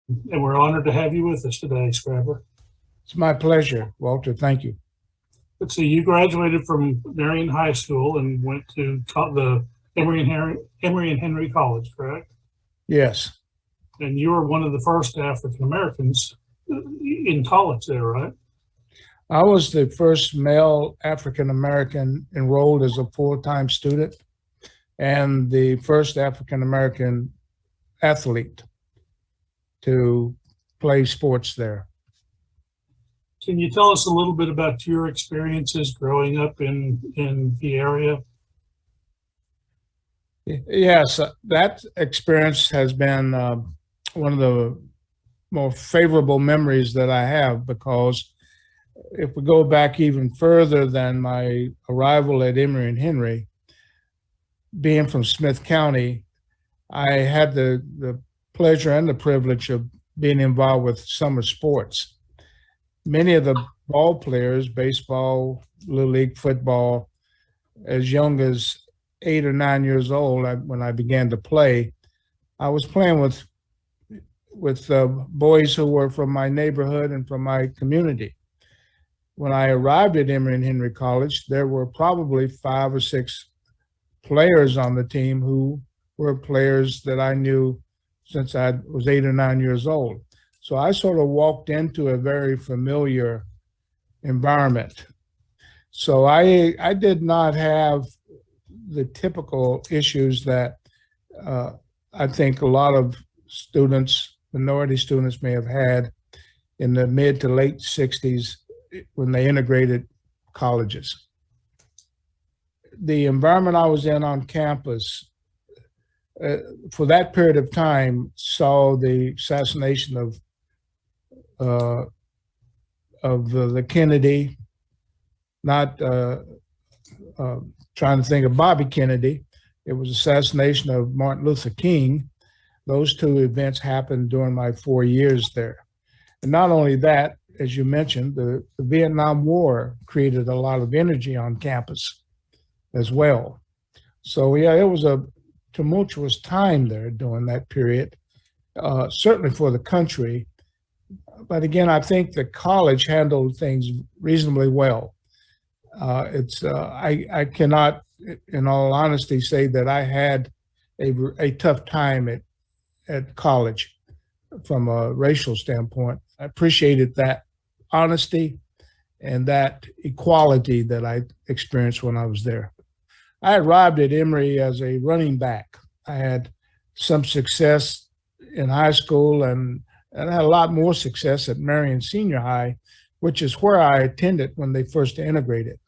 and we're honored to have you with us today, Scrabber. It's my pleasure, Walter. Thank you. Let's see, you graduated from Marion High School and went to the Emory and Henry College, correct? Yes, And you were one of the first African Americans in college there, right? I was the first male African American enrolled as a full-time student and the first African American athlete to play sports there. Can you tell us a little bit about your experiences growing up in the area? Yes, that experience has been one of the more favorable memories that I have because if we go back even further than my arrival at Emory and Henry, being from Smith County, I had the pleasure and the privilege of being involved with summer sports. Many of the ball players, baseball, Little League football, as young as 8 or 9 years old, when I began to play, I was playing with boys who were from my neighborhood and from my community. When I arrived at Emory and Henry College, there were probably 5 or 6 players on the team who were players that I knew since I was 8 or 9 years old. So I sort of walked into a very familiar environment. So I did not have the typical issues that I think a lot of students, minority students, may have had in the mid to late 60s when they integrated colleges. The environment I was in on campus for that period of time saw the assassination of the Kennedy, not trying to think of Bobby Kennedy. It was assassination of Martin Luther King. Those two events happened during my 4 years there. And not only that, as you mentioned, the Vietnam War created a lot of energy on campus as well. So yeah, it was a tumultuous time there during that period, certainly for the country. But again, I think the college handled things reasonably well. I cannot, in all honesty, say that I had a tough time at college from a racial standpoint. I appreciated that honesty and that equality that I experienced when I was there. I arrived at Emory as a running back. I had some success in high school and I had a lot more success at Marion Senior High, which is where I attended when they first integrated.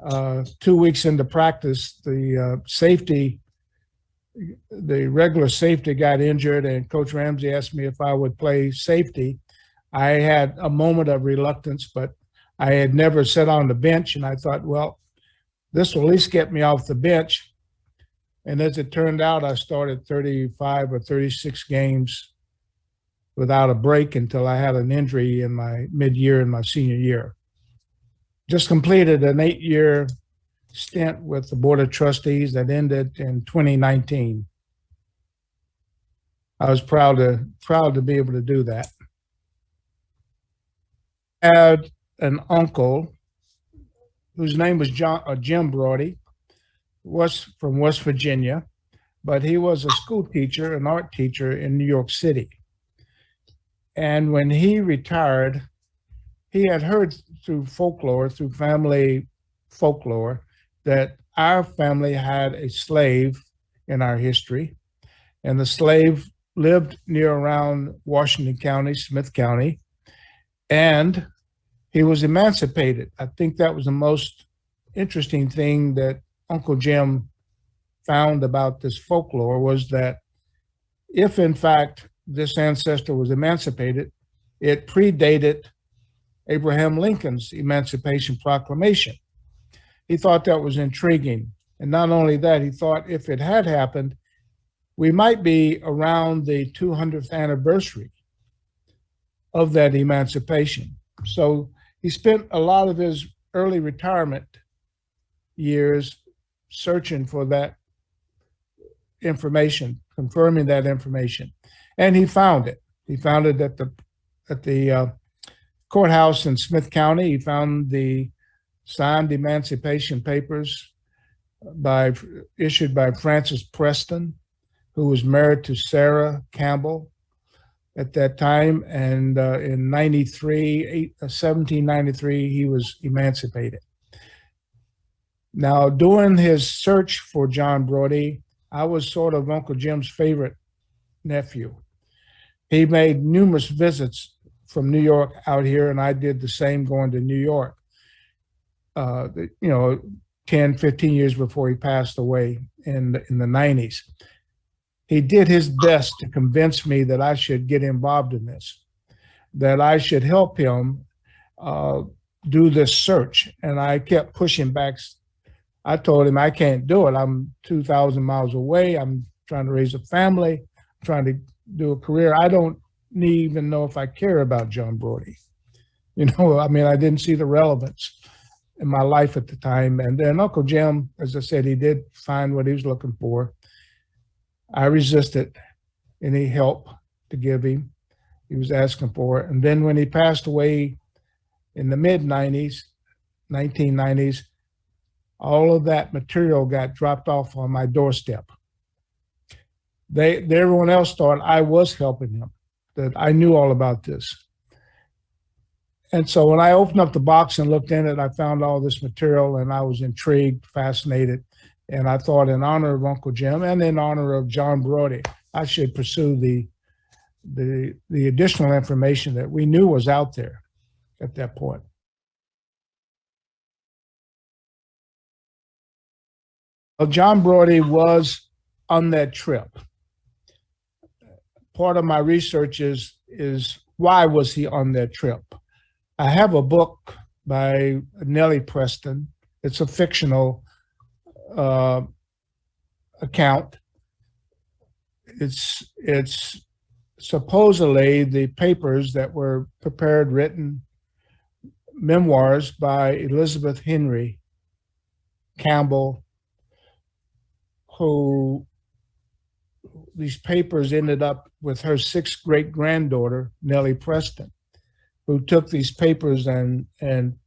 Uh, 2 weeks into practice, the regular safety got injured, and Coach Ramsey asked me if I would play safety. I had a moment of reluctance, but I had never sat on the bench, and I thought, well, this will at least get me off the bench. And as it turned out, I started 35 or 36 games without a break until I had an injury in my mid-year in my senior year. Just completed an 8-year stint with the Board of Trustees that ended in 2019. I was proud to be able to do that. I had an uncle whose name was Jim Broddy, was from West Virginia, but he was a school teacher, an art teacher in New York City. And when he retired, he had heard through folklore, through family folklore, that our family had a slave in our history, and the slave lived near around Washington County, Smith County, and he was emancipated. I think that was the most interesting thing that Uncle Jim found about this folklore was that if in fact this ancestor was emancipated, it predated Abraham Lincoln's Emancipation Proclamation. He thought that was intriguing. And not only that, he thought if it had happened, we might be around the 200th anniversary of that emancipation. So he spent a lot of his early retirement years searching for that information, confirming that information, and he found it. He found it at the courthouse in Smith County. He found the signed Emancipation Papers issued by Francis Preston, who was married to Sarah Campbell at that time, and in 1793, he was emancipated. Now, during his search for John Broddy, I was sort of Uncle Jim's favorite nephew. He made numerous visits from New York out here, and I did the same going to New York, 10, 15 years before he passed away in the 90s. He did his best to convince me that I should get involved in this, that I should help him do this search. And I kept pushing back. I told him I can't do it. I'm 2,000 miles away. I'm trying to raise a family, trying to do a career. I don't even know if I care about John Broddy. I didn't see the relevance in my life at the time. And then Uncle Jim, as I said, he did find what he was looking for. I resisted any help to give him. He was asking for it. And then when he passed away in the mid-90s, 1990s, all of that material got dropped off on my doorstep. Everyone else thought I was helping him, that I knew all about this. And so when I opened up the box and looked in it, I found all this material, and I was intrigued, fascinated. And I thought, in honor of Uncle Jim and in honor of John Broddy, I should pursue the additional information that we knew was out there at that point. Well, John Broddy was on that trip. Part of my research is why was he on that trip? I have a book by Nellie Preston. It's a fictional account. It's supposedly the papers that were prepared, written memoirs by Elizabeth Henry Campbell, who these papers ended up with her sixth great-granddaughter, Nellie Preston, who took these papers and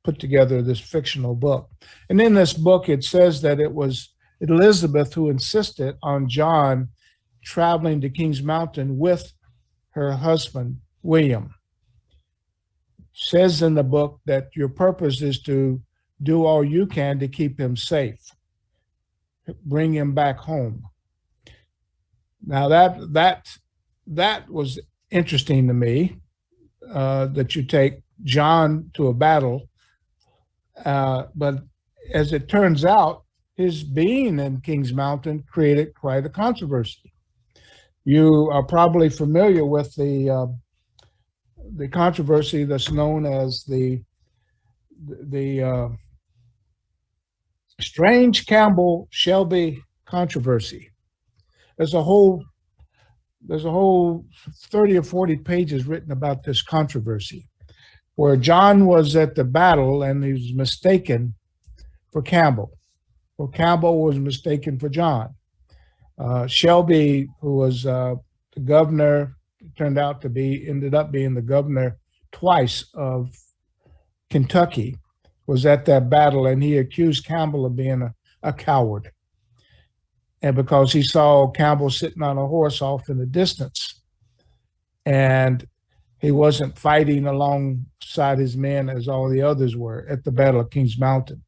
put together this fictional book. And in this book, it says that it was Elizabeth who insisted on John traveling to Kings Mountain with her husband, William. Says in the book that your purpose is to do all you can to keep him safe, bring him back home. Now that was interesting to me, that you take John to a battle, but as it turns out, his being in Kings Mountain created quite a controversy. You are probably familiar with the controversy that's known as the Strange Campbell Shelby controversy. There's a whole 30 or 40 pages written about this controversy, where John was at the battle and he was mistaken for Campbell. Well, Campbell was mistaken for John. Shelby, who was the governor, ended up being the governor twice of Kentucky, was at that battle, and he accused Campbell of being a coward. And because he saw Campbell sitting on a horse off in the distance, and he wasn't fighting alongside his men as all the others were at the Battle of Kings Mountain.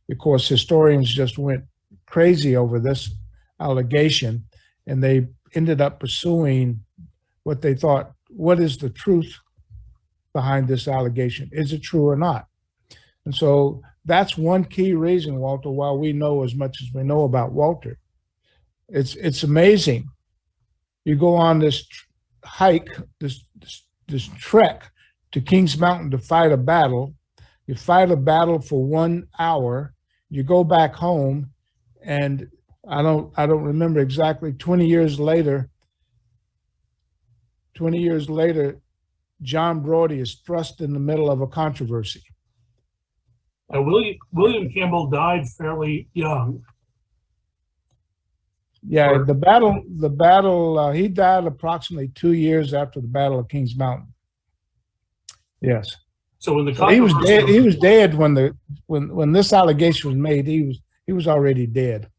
Of course, historians just went crazy over this allegation, and they ended up pursuing what they thought, what is the truth behind this allegation? Is it true or not? And so that's one key reason, Walter, why we know as much as we know about Walter. It's amazing. You go on this hike, this trek to Kings Mountain to fight a battle. You fight a battle for 1 hour. You go back home, and I don't remember exactly. 20 years later, John Broddy is thrust in the middle of a controversy. William Campbell died fairly young. Yeah, Or- he died approximately 2 years after the Battle of Kings Mountain. Yes. So when the So he was controversy, dead. He was dead when this allegation was made. He was already dead.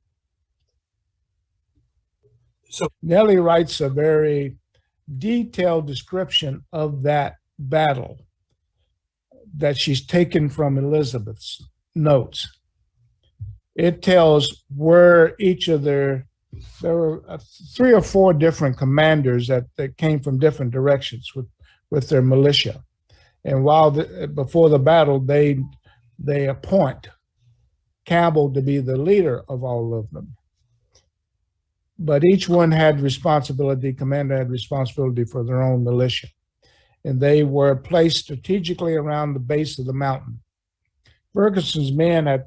so Nellie writes a very detailed description of that battle that she's taken from Elizabeth's notes. It tells where each of there were 3 or 4 different commanders that came from different directions with their militia. And before the battle, they appoint Campbell to be the leader of all of them. But each one had responsibility, commander had responsibility for their own militia. And they were placed strategically around the base of the mountain. Ferguson's men had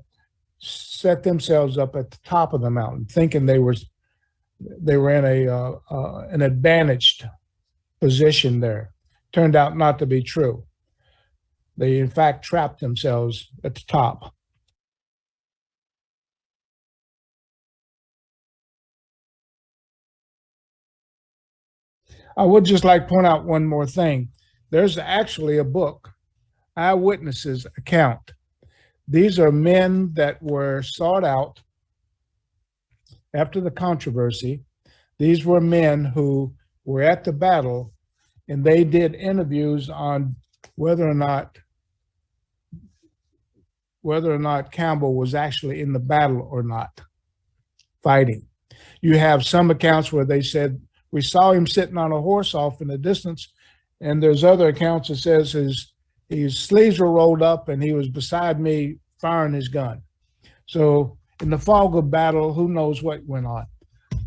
set themselves up at the top of the mountain, thinking they were in an advantaged position there. Turned out not to be true. They, in fact, trapped themselves at the top. I would just like to point out one more thing. There's actually a book, Eyewitnesses Account. These are men that were sought out after the controversy. These were men who were at the battle, and they did interviews on whether or not Campbell was actually in the battle or not, fighting. You have some accounts where they said, we saw him sitting on a horse off in the distance, and there's other accounts that says his sleeves were rolled up and he was beside me firing his gun. So in the fog of battle, who knows what went on?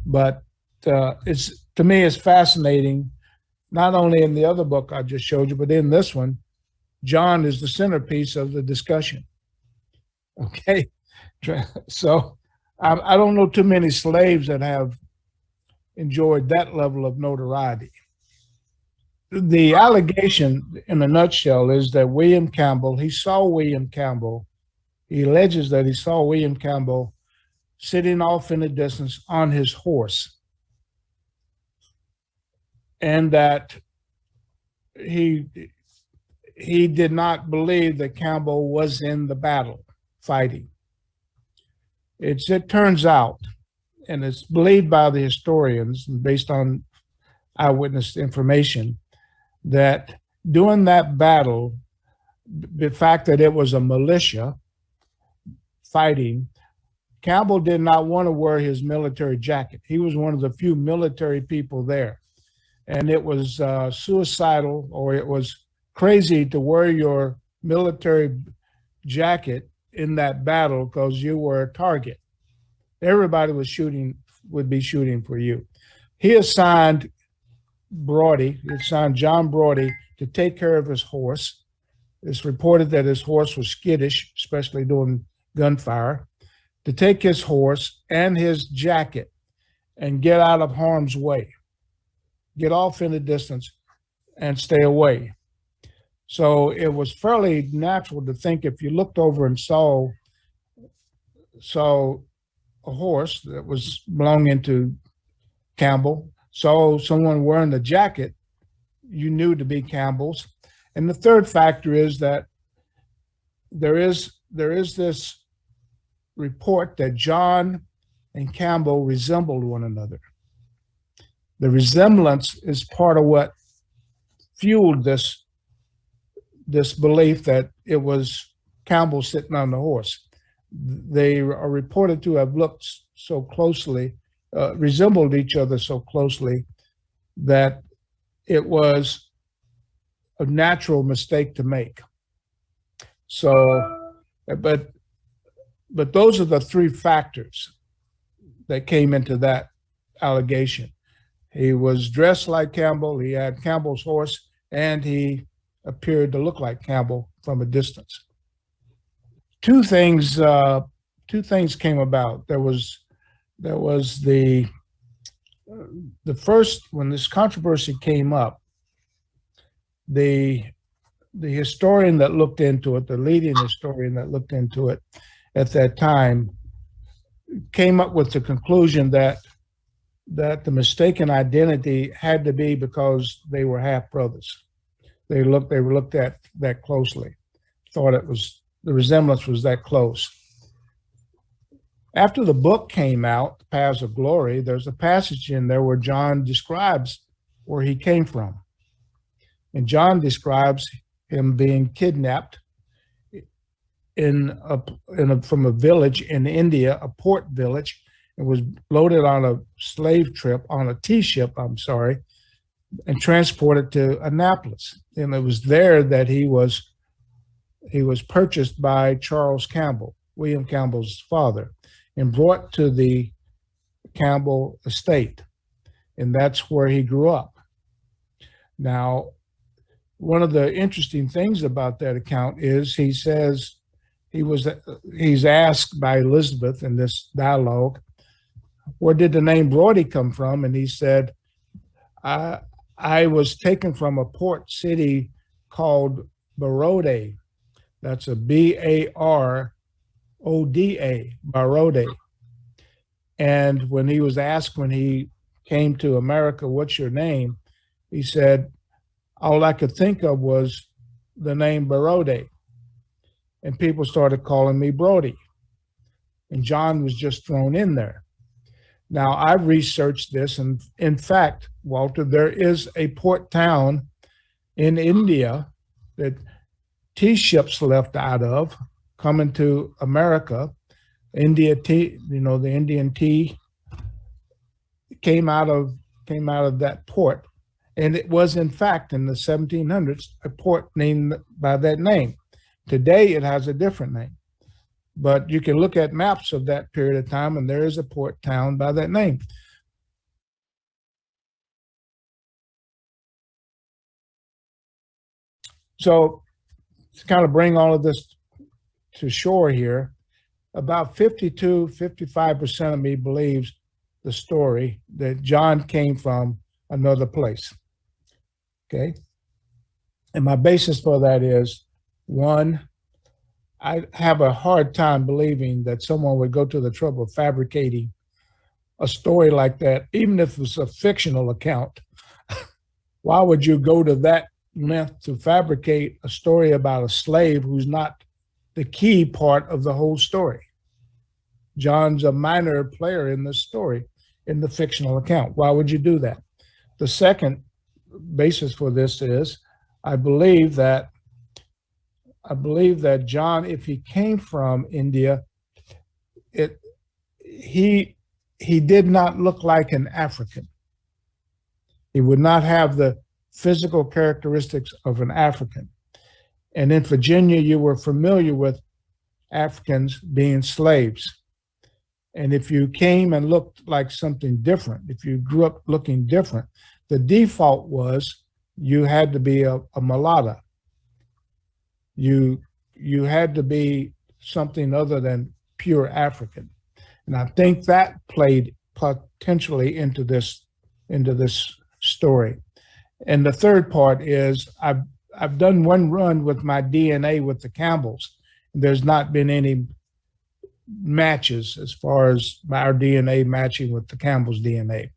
But to me, it's fascinating, not only in the other book I just showed you, but in this one. John is the centerpiece of the discussion. Okay, so I don't know too many slaves that have enjoyed that level of notoriety. The allegation in a nutshell is that he saw William Campbell. He alleges that he saw William Campbell sitting off in the distance on his horse, and that he did not believe that Campbell was in the battle fighting. It turns out, and it's believed by the historians based on eyewitness information, that during that battle, the fact that it was a militia fighting, Campbell did not want to wear his military jacket. He was one of the few military people there. And it was suicidal, or it was crazy to wear your military jacket in that battle because you were a target. Everybody would be shooting for you. He assigned John Broddy to take care of his horse. It's reported that his horse was skittish, especially during gunfire, to take his horse and his jacket and get out of harm's way, get off in the distance and stay away. So it was fairly natural to think, if you looked over and saw a horse that was belonging to Campbell, saw someone wearing the jacket, you knew to be Campbell's. And the third factor is that there is this report that John and Campbell resembled one another. The resemblance is part of what fueled this belief that it was Campbell sitting on the horse. They are reported to have looked so closely, resembled each other so closely, that it was a natural mistake to make. So, but those are the 3 factors that came into that allegation. He was dressed like Campbell, he had Campbell's horse, and he appeared to look like Campbell from a distance. Two things came about. There was the first, when this controversy came up, the historian that looked into it, the leading historian that looked into it at that time, came up with the conclusion that that the mistaken identity had to be because they were half brothers. They were looked at that closely, thought the resemblance was that close. After the book came out, The Paths of Glory, there's a passage in there where John describes where he came from. And John describes him being kidnapped from a village in India, a port village, and was loaded on a tea ship, and transported to Annapolis. And it was there that he was purchased by Charles Campbell, William Campbell's father, and brought to the Campbell estate. And that's where he grew up. Now, one of the interesting things about that account is he says he's asked by Elizabeth in this dialogue, where did the name Broddy come from? And he said, I was taken from a port city called Broddy. That's a Baroda, Broddy. And when he was asked when he came to America, what's your name? He said, all I could think of was the name Broddy. And people started calling me Broddy. And John was just thrown in there. Now, I've researched this, and in fact, Walter, there is a port town in India that tea ships left out of coming to America. India tea, the Indian tea came out of that port. And it was, in fact, in the 1700s, a port named by that name. Today, it has a different name. But you can look at maps of that period of time, and there is a port town by that name. So to kind of bring all of this to shore here, about 55% of me believes the story that John came from another place. Okay? And my basis for that is, one, I have a hard time believing that someone would go to the trouble of fabricating a story like that, even if it's a fictional account. Why would you go to that length to fabricate a story about a slave who's not the key part of the whole story? John's a minor player in the story, in the fictional account. Why would you do that? The second basis for this is, I believe that John, if he came from India, he did not look like an African. He would not have the physical characteristics of an African. And in Virginia, you were familiar with Africans being slaves. And if you came and looked like something different, if you grew up looking different, the default was you had to be a mulatto. You had to be something other than pure African. And I think that played potentially into this story. And the third part is I've done one run with my DNA with the Campbells. There's not been any matches as far as our DNA matching with the Campbell's DNA.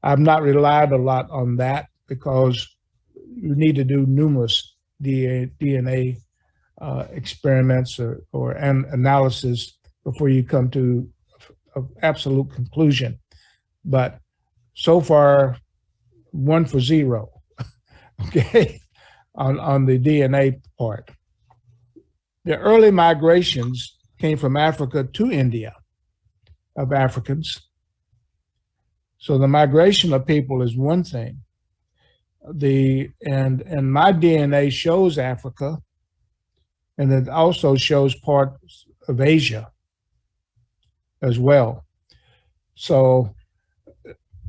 I've not relied a lot on that because you need to do numerous DNA experiments or analysis before you come to an absolute conclusion. But so far, 1 for 0, okay, on the DNA part. The early migrations came from Africa to India of Africans. So the migration of people is one thing. And my DNA shows Africa, and it also shows parts of Asia as well. So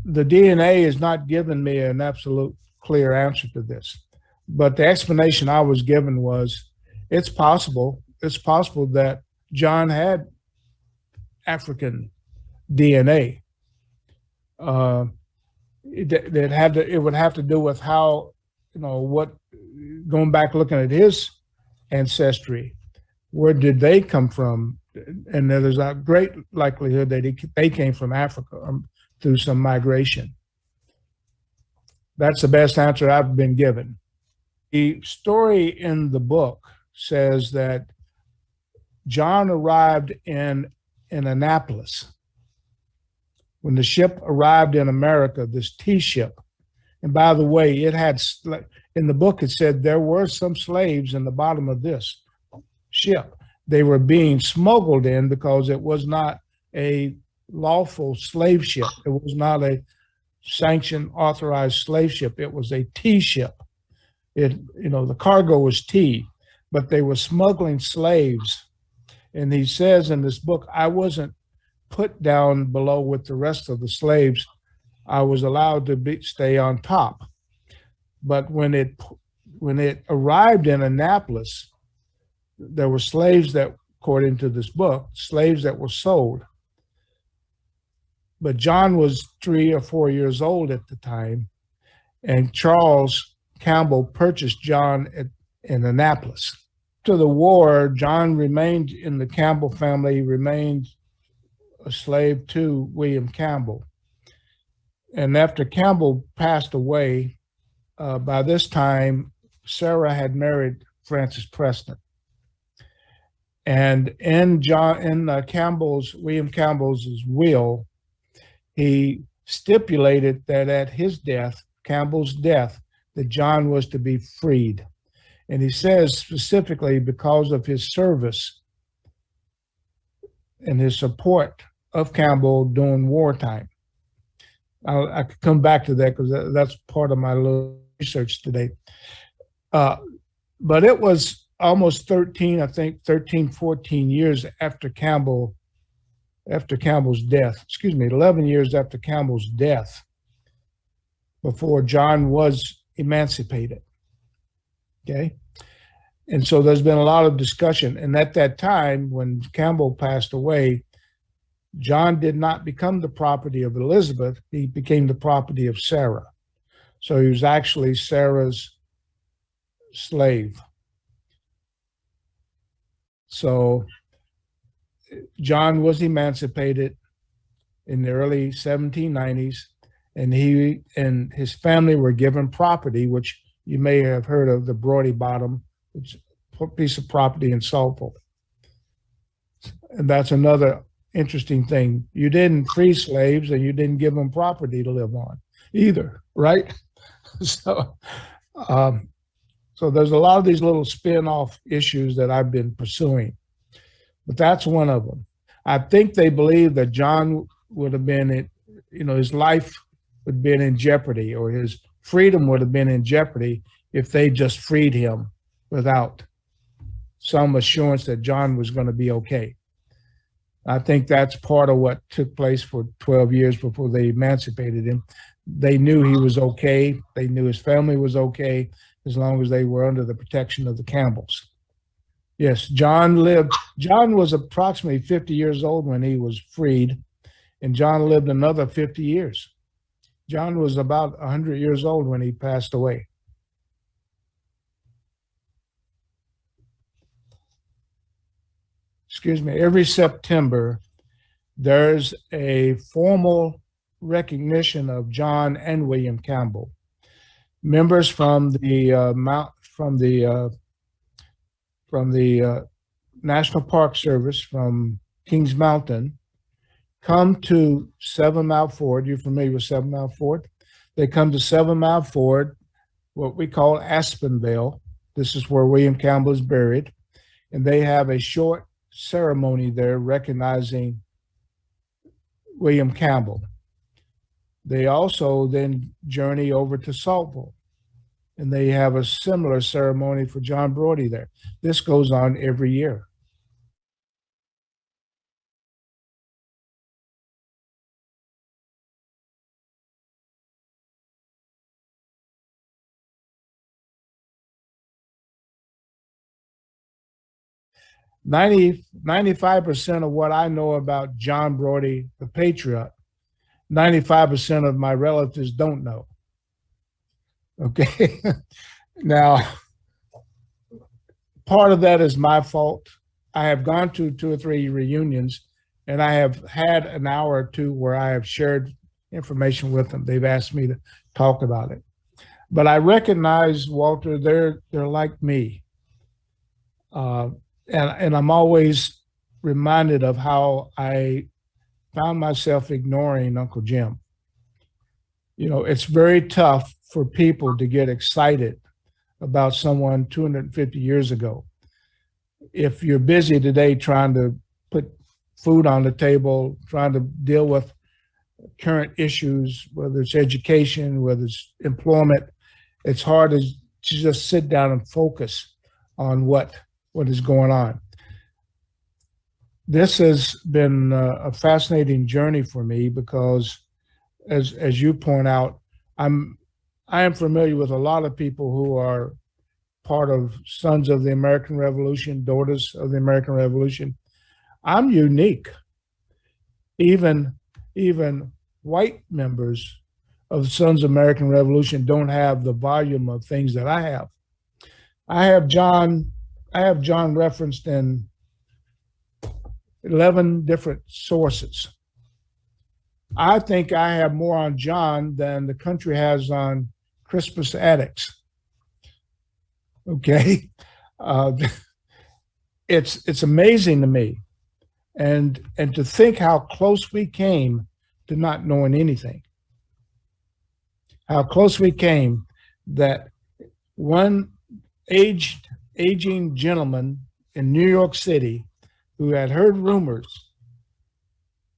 the DNA is not giving me an absolute clear answer to this. But the explanation I was given was, it's possible that John had African DNA. It would have to do with how, going back looking at his ancestry, where did they come from? And there's a great likelihood that they came from Africa, through some migration. That's the best answer I've been given. The story in the book says that John arrived in Annapolis. When the ship arrived in America, this tea ship, and by the way, it had, in the book, it said there were some slaves in the bottom of this ship. They were being smuggled in because it was not a lawful slave ship. It was not a sanctioned, authorized slave ship. It was a tea ship. The cargo was tea, but they were smuggling slaves. And he says in this book, I wasn't put down below with the rest of the slaves. I was allowed to stay on top. But when it arrived in Annapolis, there were slaves that, according to this book, slaves that were sold. But John was 3 or 4 years old at the time, and Charles Campbell purchased John in Annapolis. After the war, John remained in the Campbell family, remained a slave to William Campbell. And after Campbell passed away, by this time, Sarah had married Francis Preston. And in William Campbell's will, he stipulated that at his death, Campbell's death, that John was to be freed. And he says specifically because of his service and his support of Campbell during wartime. I could come back to that because that's part of my little research today. But it was almost 14 years after Campbell's death, 11 years after Campbell's death, before John was emancipated. Okay. And so there's been a lot of discussion. And at that time, when Campbell passed away, John did not become the property of Elizabeth. He became the property of Sarah. So he was actually Sarah's slave. So John was emancipated in the early 1790s, and he and his family were given property, which you may have heard of, the Broddy Bottom, which is a piece of property in Salford. And that's another interesting thing. You didn't free slaves and you didn't give them property to live on either, right? So there's a lot of these little spin-off issues that I've been pursuing, but that's one of them. I think they believe that John would have been, his life would have been in jeopardy, or his freedom would have been in jeopardy if they just freed him without some assurance that John was going to be okay. I think that's part of what took place for 12 years before they emancipated him. They knew he was okay. They knew his family was okay as long as they were under the protection of the Campbells. Yes, John was approximately 50 years old when he was freed, and John lived another 50 years. John was about 100 years old when he passed away. Every September, there's a formal recognition of John and William Campbell. Members from the National Park Service from Kings Mountain come to 7 Mile Ford. You're familiar with 7 Mile Ford? They come to 7 Mile Ford, what we call Aspenvale. This is where William Campbell is buried. And they have a short ceremony there recognizing William Campbell. They also then journey over to Saltville, and they have a similar ceremony for John Broddy there. This goes on every year. Ninety 95% of what I know about John Broddy, the patriot, 95% of my relatives don't know. Okay. Now, part of that is my fault. I have gone to 2 or 3 reunions, and I have had an hour or two where I have shared information with them. They've asked me to talk about it. But I recognize, Walter, they're like me. And I'm always reminded of how I found myself ignoring Uncle Jim. You know, it's very tough for people to get excited about someone 250 years ago. If you're busy today trying to put food on the table, trying to deal with current issues, whether it's education, whether it's employment, it's hard to just sit down and focus on what is going on. This has been a fascinating journey for me because, as you point out, I am familiar with a lot of people who are part of Sons of the American Revolution, Daughters of the American Revolution. I'm unique. Even white members of the Sons of the American Revolution don't have the volume of things that I have. I have John referenced in 11 different sources. I think I have more on John than the country has on Crispus Attucks. Okay, it's amazing to me, and to think how close we came to not knowing anything. How close we came that one aging gentleman in New York City who had heard rumors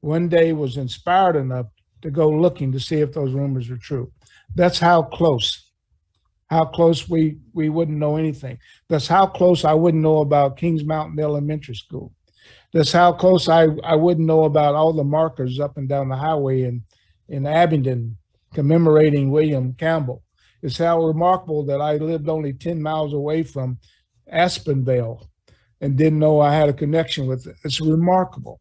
one day was inspired enough to go looking to see if those rumors were true. That's how close we wouldn't know anything. That's how close I wouldn't know about Kings Mountain Elementary School. That's how close I wouldn't know about all the markers up and down the highway in Abingdon commemorating William Campbell. It's how remarkable that I lived only 10 miles away from Aspenvale and didn't know I had a connection with it. It's remarkable.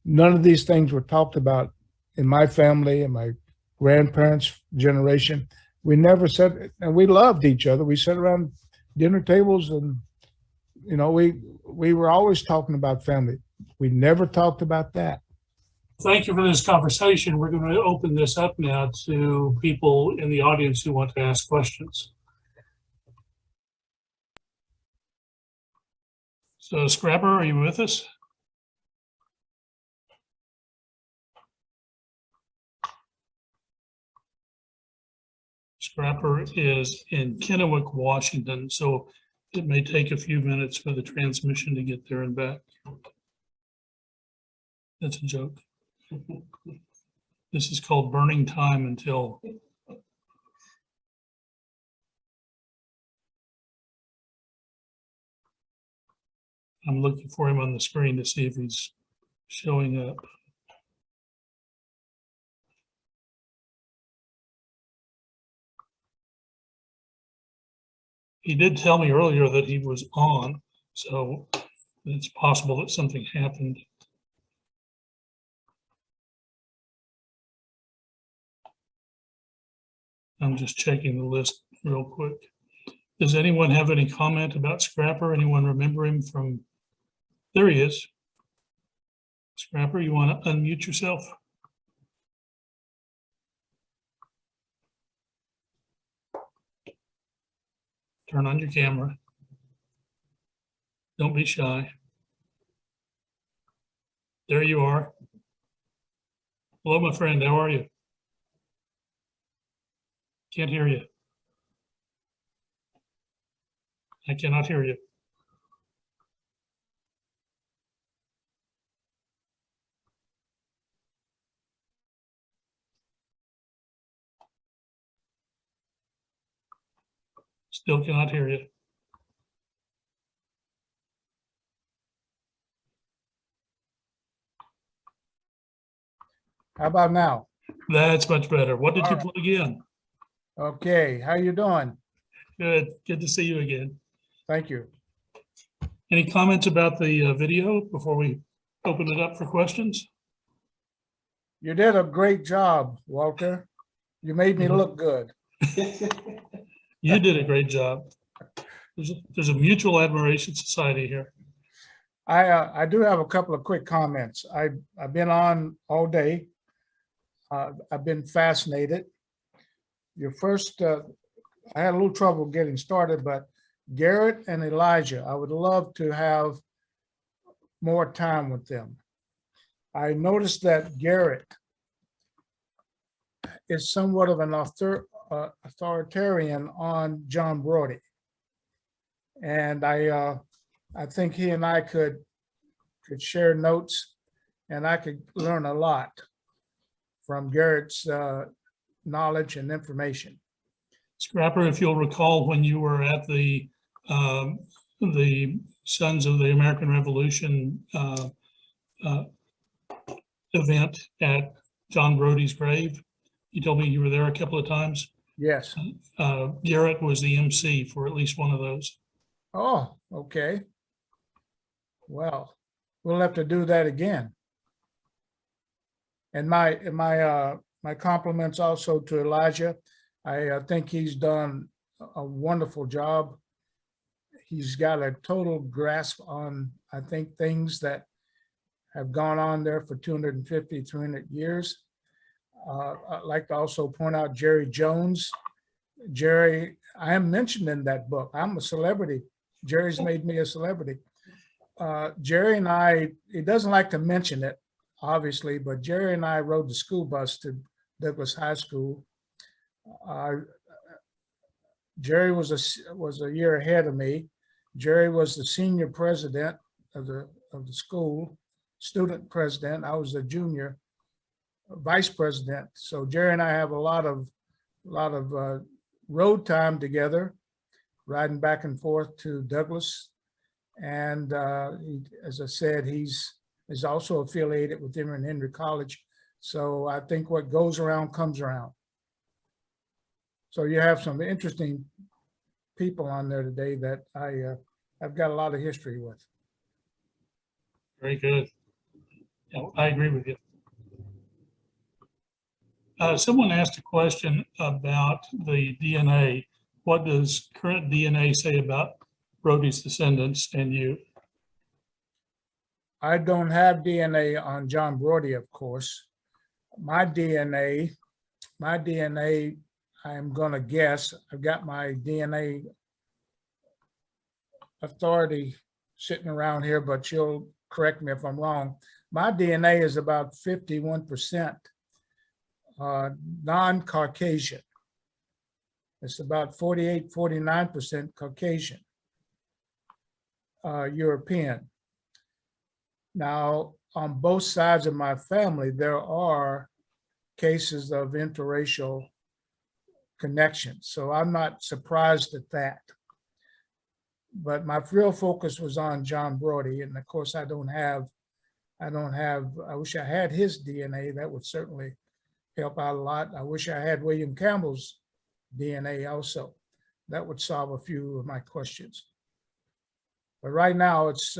None of these things were talked about in my family and my grandparents' generation. We never said, and we loved each other. We sat around dinner tables and, you know, we were always talking about family. We never talked about that. Thank you for this conversation. We're going to open this up now to people in the audience who want to ask questions. So, Scrapper, are you with us? Scrapper is in Kennewick, Washington, so it may take a few minutes for the transmission to get there and back. That's a joke. This is called burning time until I'm looking for him on the screen to see if he's showing up. He did tell me earlier that he was on, so it's possible that something happened. I'm just checking the list real quick. Does anyone have any comment about Scrapper? Anyone remember him from? There he is. Scrapper, you want to unmute yourself? Turn on your camera. Don't be shy. There you are. Hello, my friend. How are you? Can't hear you. I cannot hear you. Still cannot hear you. How about now? That's much better. What did All you right. plug in? Okay, how you doing? Good. Good to see you again. Thank you. Any comments about the video before we open it up for questions? You did a great job, Walter. You made me look good. You did a great job. There's a mutual admiration society here. I do have a couple of quick comments. I've been on all day. I've been fascinated. Your first, I had a little trouble getting started, but Garrett and Elijah, I would love to have more time with them. I noticed that Garrett is somewhat of an authoritarian on John Broddy. And I think he and I could share notes, and I could learn a lot from Garrett's knowledge and information. Scrapper, if you'll recall, when you were at the Sons of the American Revolution event at John Broddy's grave, you told me you were there a couple of times. Yes. Garrett was the MC for at least one of those. Oh, okay. Well, we'll have to do that again. And my compliments also to Elijah. I think he's done a wonderful job. He's got a total grasp on, I think, things that have gone on there for 250, 300 years. I'd like to also point out Jerry Jones. Jerry, I am mentioned in that book. I'm a celebrity. Jerry's made me a celebrity. Jerry and I, he doesn't like to mention it, obviously, but Jerry and I rode the school bus to Douglas High School. Jerry was a year ahead of me. Jerry was the senior president of the school, student president. I was the junior vice president. So Jerry and I have a lot of road time together, riding back and forth to Douglas. And as I said, he's also affiliated with Emory and Henry College. So I think what goes around comes around. So you have some interesting people on there today that I've got a lot of history with. Very good. Yeah, I agree with you. Someone asked a question about the DNA. What does current DNA say about Broddy's descendants and you? I don't have DNA on John Broddy, of course. My DNA, I'm going to guess, I've got my DNA authority sitting around here, but you'll correct me if I'm wrong. My DNA is about 51% non-Caucasian. It's about 48, 49% Caucasian, European. Now, on both sides of my family, there are cases of interracial connections. So I'm not surprised at that. But my real focus was on John Broddy. And of course, I wish I had his DNA. That would certainly help out a lot. I wish I had William Campbell's DNA also. That would solve a few of my questions. But right now, it's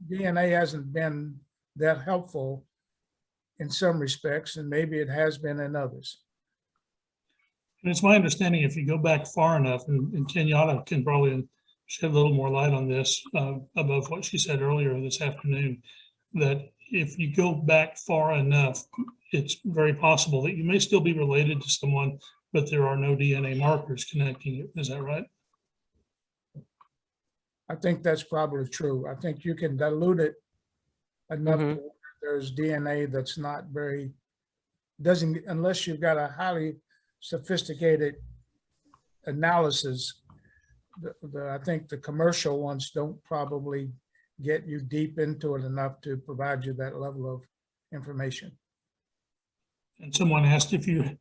DNA hasn't been that helpful in some respects, and maybe it has been in others. And it's my understanding if you go back far enough, and Kenyatta can probably shed a little more light on this above what she said earlier this afternoon, that if you go back far enough, it's very possible that you may still be related to someone, but there are no DNA markers connecting you. Is that right? I think that's probably true. I think you can dilute it enough. Mm-hmm. There's DNA that's not very, doesn't, unless you've got a highly sophisticated analysis. I think the commercial ones don't probably get you deep into it enough to provide you that level of information. And someone asked if you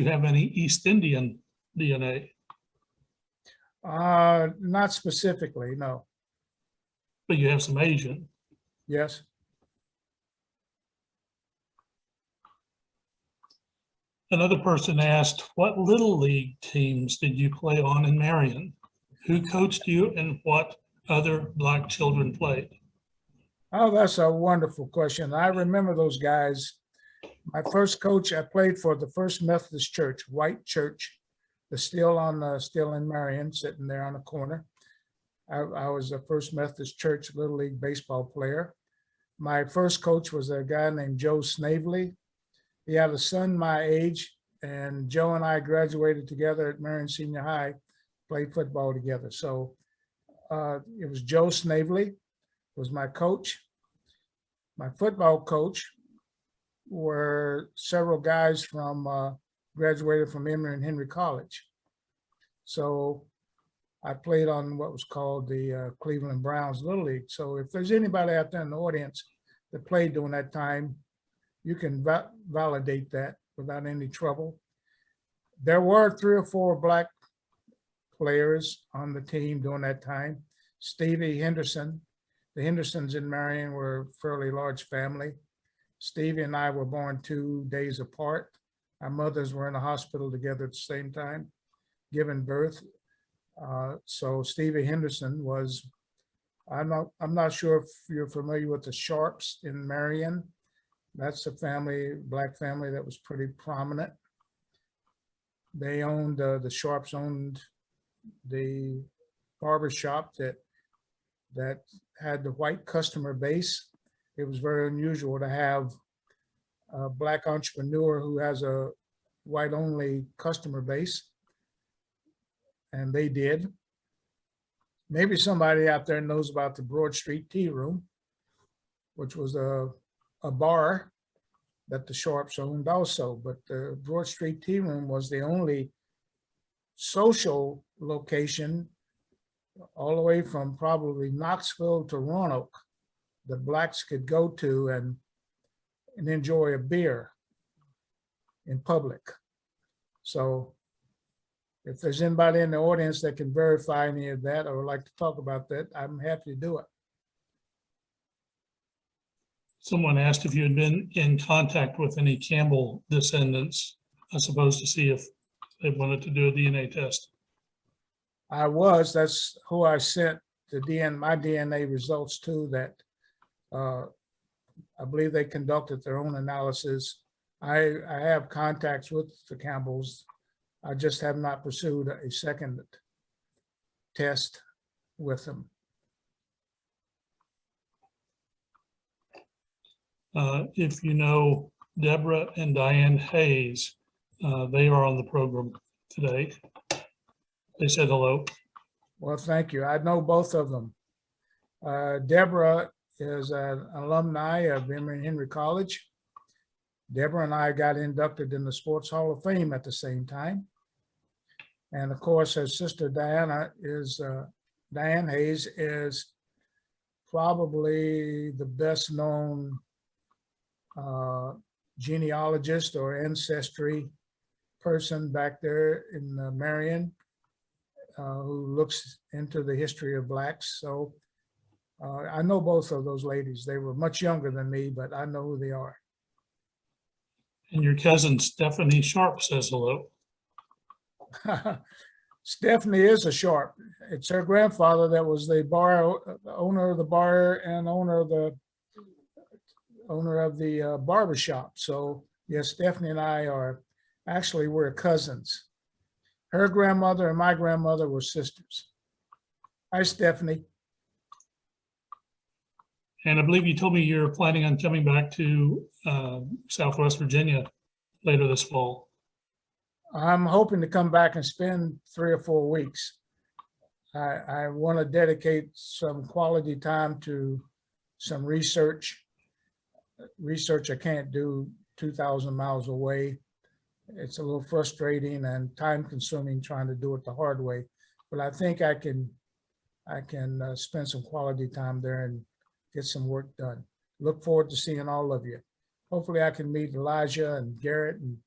have any East Indian DNA. Not specifically, no. But you have some Asian. Yes. Another person asked, what Little League teams did you play on in Marion? Who coached you and what other Black children played? Oh, that's a wonderful question. I remember those guys. My first coach, I played for the First Methodist Church, White Church. They're still in Marion, sitting there on the corner. I was a First Methodist Church Little League baseball player. My first coach was a guy named Joe Snavely. He had a son my age, and Joe and I graduated together at Marion Senior High, played football together. So it was Joe Snavely was my coach. My football coach were several guys from graduated from Emory and Henry College. So I played on what was called the Cleveland Browns Little League. So if there's anybody out there in the audience that played during that time, you can validate that without any trouble. There were 3 or 4 black players on the team during that time. Stevie Henderson. The Hendersons in Marion were a fairly large family. Stevie and I were born 2 days apart. Our mothers were in the hospital together at the same time, giving birth. So Stevie Henderson was, I'm not sure if you're familiar with the Sharps in Marion. That's a family, black family that was pretty prominent. They owned, the Sharps owned the barber shop that had the white customer base. It was very unusual to have a black entrepreneur who has a white only customer base. And they did. Maybe somebody out there knows about the Broad Street Tea Room, which was a bar that the Sharps owned also. But the Broad Street Tea Room was the only social location all the way from probably Knoxville to Roanoke that blacks could go to and enjoy a beer in public. So if there's anybody in the audience that can verify any of that or would like to talk about that, I'm happy to do it. Someone asked if you had been in contact with any Campbell descendants, I suppose, to see if they wanted to do a DNA test. I was, that's who I sent my DNA results to, that I believe they conducted their own analysis. I have contacts with the Campbells. I just have not pursued a second test with them. If you know Deborah and Diane Hayes, they are on the program today. They said hello. Well, thank you. I know both of them. Deborah is an alumni of Emory and Henry College. Deborah and I got inducted in the Sports Hall of Fame at the same time. And of course, her sister Diane Hayes is probably the best known genealogist or ancestry person back there in Marion who looks into the history of blacks. So I know both of those ladies. They were much younger than me, but I know who they are. And your cousin Stephanie Sharp says hello. Stephanie is a Sharp. It's her grandfather that was the owner of the bar and owner of the barber shop. So yes, Stephanie and I we're cousins. Her grandmother and my grandmother were sisters. Hi, Stephanie. And I believe you told me you're planning on coming back to Southwest Virginia later this fall. I'm hoping to come back and spend 3 or 4 weeks. I want to dedicate some quality time to some research. Research I can't do 2,000 miles away. It's a little frustrating and time consuming trying to do it the hard way. But I think I can spend some quality time there and get some work done. Look forward to seeing all of you. Hopefully I can meet Elijah and Garrett and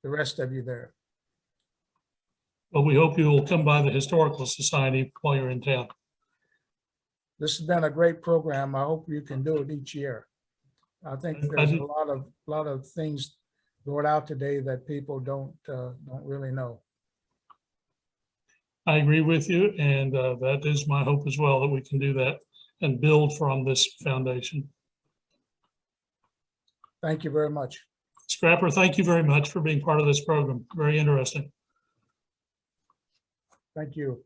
the rest of you there. Well, we hope you will come by the Historical Society while you're in town. This has been a great program. I hope you can do it each year. I think there's a lot of things brought out today that people don't really know. I agree with you, and that is my hope as well, that we can do that and build from this foundation. Thank you very much. Scrapper, thank you very much for being part of this program. Very interesting. Thank you.